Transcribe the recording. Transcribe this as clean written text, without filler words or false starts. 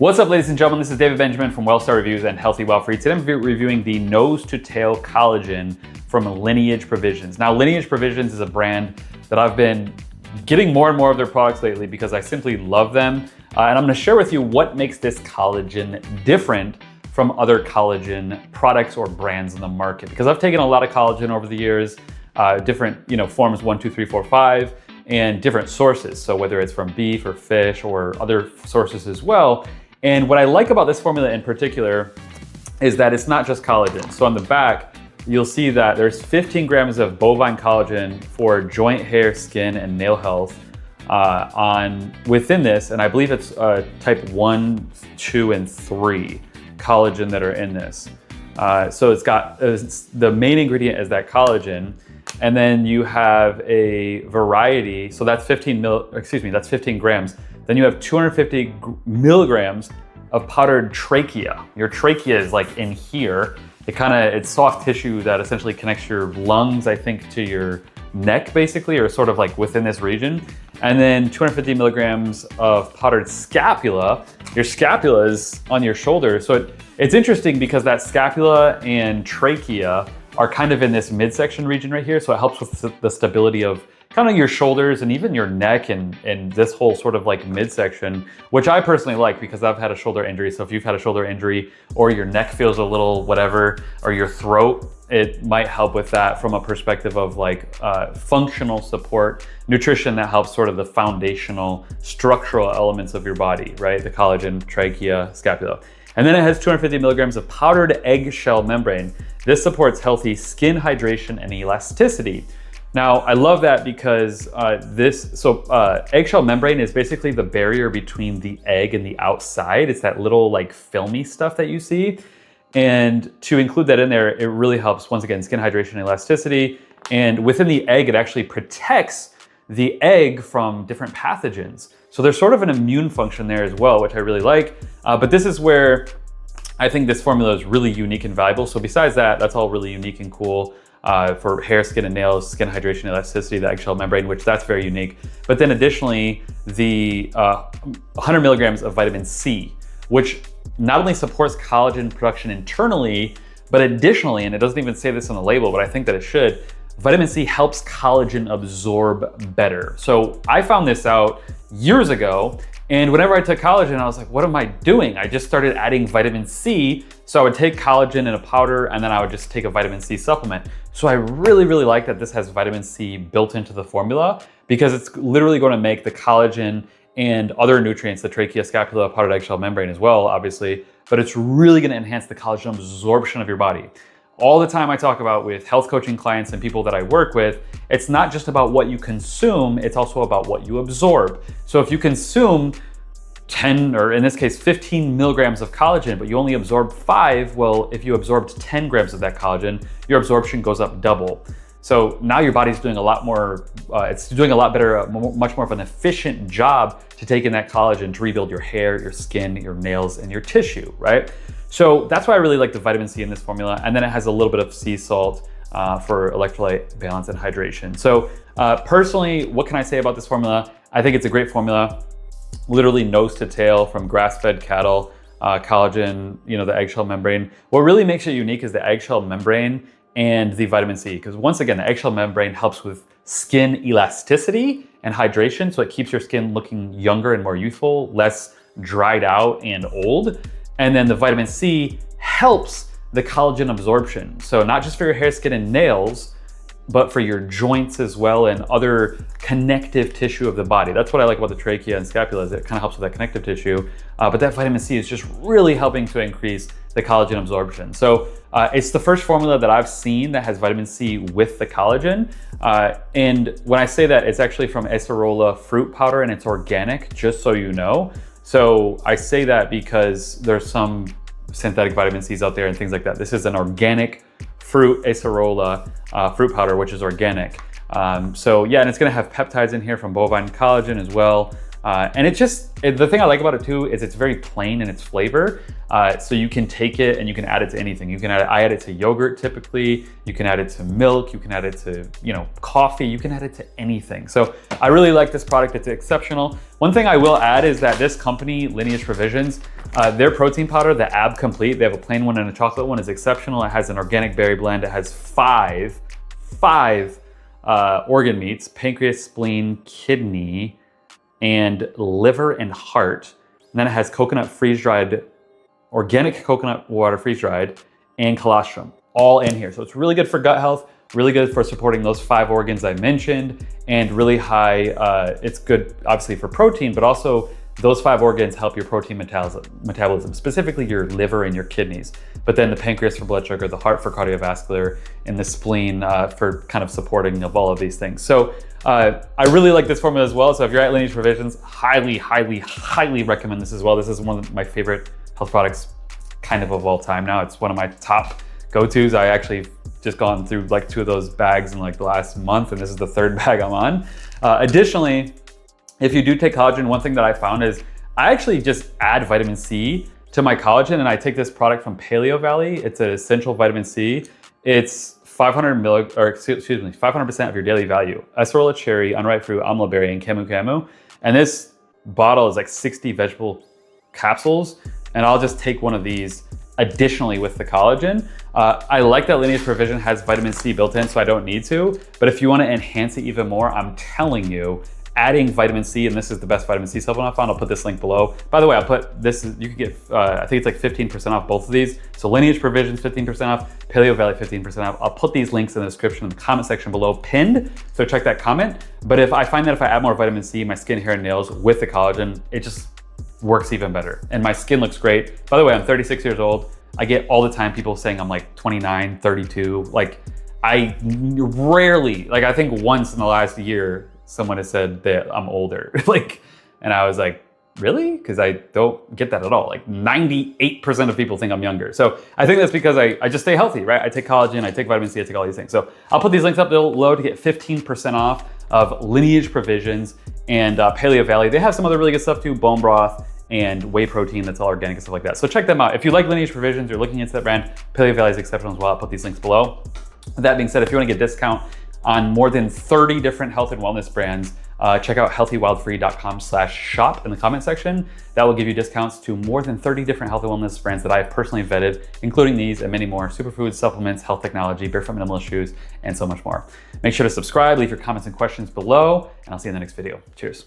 What's up, ladies and gentlemen? This is David Benjamin from WellStar Reviews and Healthy Well Free. Today I'm reviewing the Nose to Tail Collagen from Lineage Provisions. Now, Lineage Provisions is a brand that I've been getting more and more of their products lately because I simply love them. And I'm gonna share with you what makes this collagen different from other collagen products or brands in the market. Because I've taken a lot of collagen over the years, different forms 1, 2, 3, 4, 5, and different sources. So whether it's from beef or fish or other sources as well. And what I like about this formula in particular is that it's not just collagen. So on the back, you'll see that there's 15 grams of bovine collagen for joint, hair, skin, and nail health within this. And I believe it's type 1, 2, and 3 collagen that are in this. So the main ingredient is that collagen. And then you have a variety, so that's 15 grams. Then you have 250 milligrams of powdered trachea. Your trachea is like in here. It's soft tissue that essentially connects your lungs, I think, to your neck basically, or sort of like within this region. And then 250 milligrams of powdered scapula. Your scapula is on your shoulder. So it's interesting because that scapula and trachea are kind of in this midsection region right here. So it helps with the stability of kind of your shoulders and even your neck and this whole sort of like midsection, which I personally like because I've had a shoulder injury. So if you've had a shoulder injury or your neck feels a little whatever, or your throat, it might help with that from a perspective of like functional support, nutrition that helps sort of the foundational structural elements of your body, right? The collagen, trachea, scapula. And then it has 250 milligrams of powdered eggshell membrane. This supports healthy skin hydration and elasticity. Now, I love that because eggshell membrane is basically the barrier between the egg and the outside. It's that little like filmy stuff that you see. And to include that in there, it really helps, once again, skin hydration and elasticity. And within the egg, it actually protects the egg from different pathogens. So there's sort of an immune function there as well, which I really like. But this is where I think this formula is really unique and valuable. So besides that, that's all really unique and cool. For hair, skin, and nails, skin hydration, elasticity, the eggshell membrane, which that's very unique. But then additionally, the 100 milligrams of vitamin C, which not only supports collagen production internally, but additionally, and it doesn't even say this on the label, but I think that it should, vitamin C helps collagen absorb better. So I found this out years ago, and whenever I took collagen, I was like, what am I doing? I just started adding vitamin C. So I would take collagen in a powder, and then I would just take a vitamin C supplement. So I really, really like that this has vitamin C built into the formula, because it's literally going to make the collagen and other nutrients, the trachea, scapula, powdered eggshell membrane as well, obviously, but it's really going to enhance the collagen absorption of your body. All the time I talk about with health coaching clients and people that I work with, it's not just about what you consume, it's also about what you absorb. So if you consume 10, or in this case, 15 milligrams of collagen, but you only absorb 5, well, if you absorbed 10 grams of that collagen, your absorption goes up double. So now your body's doing a lot more, it's doing a lot better, much more of an efficient job to take in that collagen to rebuild your hair, your skin, your nails, and your tissue, right? So that's why I really like the vitamin C in this formula. And then it has a little bit of sea salt for electrolyte balance and hydration. So personally, what can I say about this formula? I think it's a great formula. Literally nose to tail from grass-fed cattle, collagen, the eggshell membrane. What really makes it unique is the eggshell membrane and the vitamin C, because once again, the eggshell membrane helps with skin elasticity and hydration, so it keeps your skin looking younger and more youthful, less dried out and old. And then the vitamin C helps the collagen absorption. So not just for your hair, skin, and nails, but for your joints as well and other connective tissue of the body. That's what I like about the trachea and scapula, is it kind of helps with that connective tissue. But that vitamin C is just really helping to increase the collagen absorption. So it's the first formula that I've seen that has vitamin C with the collagen. And when I say that, it's actually from acerola fruit powder and it's organic, just so you know. So I say that because there's some synthetic vitamin C's out there and things like that. This is an organic fruit acerola fruit powder, which is organic. So yeah, and it's gonna have peptides in here from bovine collagen as well. And the thing I like about it too is it's very plain in its flavor. So you can take it and you can add it to anything. I add it to yogurt typically. You can add it to milk. You can add it to, coffee. You can add it to anything. So I really like this product. It's exceptional. One thing I will add is that this company, Lineage Provisions, Their protein powder, the Ab Complete, they have a plain one and a chocolate one, is exceptional. It has an organic berry blend. It has five organ meats: pancreas, spleen, kidney, and liver and heart. And then it has coconut freeze-dried, organic coconut water freeze-dried, and colostrum, all in here. So it's really good for gut health, really good for supporting those 5 organs I mentioned, and really high, it's good obviously for protein, but also those 5 organs help your protein metabolism, specifically your liver and your kidneys. But then the pancreas for blood sugar, the heart for cardiovascular, and the spleen for kind of supporting of all of these things. So I really like this formula as well. So if you're at Lineage Provisions, highly, highly, highly recommend this as well. This is one of my favorite health products kind of all time now. It's one of my top go-tos. I actually just gone through like 2 of those bags in like the last month, and this is the 3rd bag I'm on. Additionally, if you do take collagen, one thing that I found is I actually just add vitamin C to my collagen, and I take this product from Paleo Valley. It's an essential vitamin C. It's 500% of your daily value. Acerola cherry, unripe fruit, amla berry, and camu camu. And this bottle is like 60 vegetable capsules, and I'll just take one of these additionally with the collagen. I like that Lineage Provision has vitamin C built in, so I don't need to. But if you want to enhance it even more, I'm telling you, adding vitamin C, and this is the best vitamin C supplement I found. I'll put this link below. By the way, I'll put this, you could get, I think it's like 15% off both of these. So Lineage Provisions, 15% off, Paleo Valley, 15% off. I'll put these links in the description in the comment section below, pinned, so check that comment. But if I find that if I add more vitamin C, my skin, hair, and nails with the collagen, it just works even better. And my skin looks great. By the way, I'm 36 years old. I get all the time people saying I'm like 29, 32. Like I rarely, like I think once in the last year, someone has said that I'm older. Like, and I was like, really? Because I don't get that at all. Like 98% of people think I'm younger. So I think that's because I just stay healthy, right? I take collagen, I take vitamin C, I take all these things. So I'll put these links up below to get 15% off of Lineage Provisions and Paleo Valley. They have some other really good stuff too, bone broth and whey protein that's all organic and stuff like that. So check them out. If you like Lineage Provisions, you're looking into that brand, Paleo Valley is exceptional as well. I'll put these links below. With that being said, if you want to get a discount on more than 30 different health and wellness brands, check out healthywildfree.com/shop in the comment section. That will give you discounts to more than 30 different health and wellness brands that I've personally vetted, including these and many more: superfoods, supplements, health technology, barefoot minimalist shoes, and so much more. Make sure to subscribe, leave your comments and questions below, and I'll see you in the next video. Cheers.